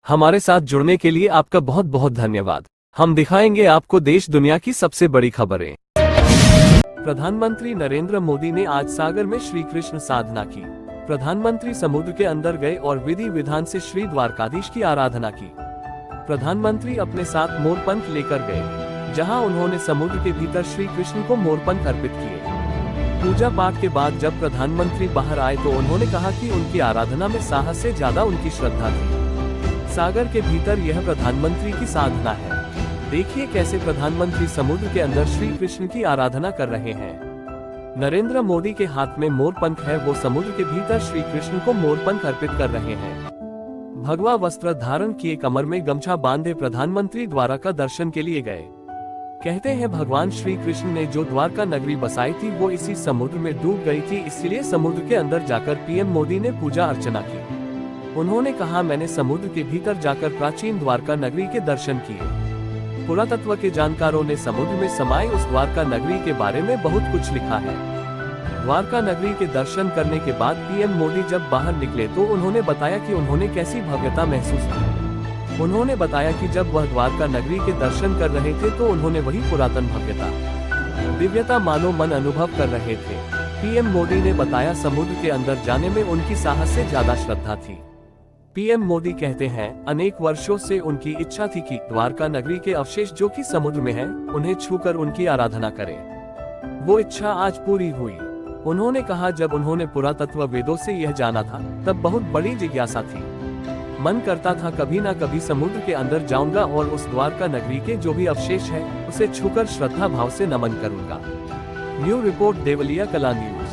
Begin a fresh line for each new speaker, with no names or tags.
हमारे साथ जुड़ने के लिए आपका बहुत बहुत धन्यवाद। हम दिखाएंगे आपको देश दुनिया की सबसे बड़ी खबरें। प्रधानमंत्री नरेंद्र मोदी ने आज सागर में श्री कृष्ण साधना की। प्रधानमंत्री समुद्र के अंदर गए और विधि विधान से श्री द्वारकाधीश की आराधना की। प्रधानमंत्री अपने साथ मोरपंख लेकर गए, जहां उन्होंने समुद्र के भीतर श्री कृष्ण को मोरपंख अर्पित किए। पूजा पाठ के बाद जब प्रधानमंत्री बाहर आए तो उन्होंने कहा कि उनकी आराधना में साहस से ज्यादा उनकी श्रद्धा थी। सागर के भीतर यह प्रधानमंत्री की साधना है। देखिए कैसे प्रधानमंत्री समुद्र के अंदर श्री कृष्ण की आराधना कर रहे हैं। नरेंद्र मोदी के हाथ में मोरपंख है, वो समुद्र के भीतर श्री कृष्ण को मोरपंख अर्पित कर रहे हैं। भगवा वस्त्र धारण किए, कमर में गमछा बांधे प्रधानमंत्री द्वारका दर्शन के लिए गए। कहते हैं भगवान श्री कृष्ण ने जो द्वारका नगरी बसाई थी वो इसी समुद्र में डूब गई थी, इसलिए समुद्र के अंदर जाकर पीएम मोदी ने पूजा अर्चना की। उन्होंने कहा, मैंने समुद्र के भीतर जाकर प्राचीन द्वारका नगरी के दर्शन किए। पुरातत्व के जानकारों ने समुद्र में समाये उस द्वारका नगरी के बारे में बहुत कुछ लिखा है। द्वारका नगरी के दर्शन करने के बाद पीएम मोदी जब बाहर निकले तो उन्होंने बताया कि उन्होंने कैसी भव्यता महसूस की। उन्होंने बताया कि जब वह द्वारका नगरी के दर्शन कर रहे थे तो उन्होंने वही पुरातन भव्यता, दिव्यता मानो मन अनुभव कर रहे थे। पीएम मोदी ने बताया, समुद्र के अंदर जाने में उनकी साहस से ज्यादा श्रद्धा थी। पीएम मोदी कहते हैं, अनेक वर्षों से उनकी इच्छा थी कि द्वारका नगरी के अवशेष जो कि समुद्र में हैं, उन्हें छूकर उनकी आराधना करें। वो इच्छा आज पूरी हुई। उन्होंने कहा, जब उन्होंने पुरातत्व वेदों से यह जाना था तब बहुत बड़ी जिज्ञासा थी। मन करता था कभी ना कभी समुद्र के अंदर जाऊंगा और उस द्वारका नगरी के जो भी अवशेष है उसे छूकर श्रद्धा भाव से नमन करूंगा। न्यू रिपोर्ट, देवलिया कला न्यूज।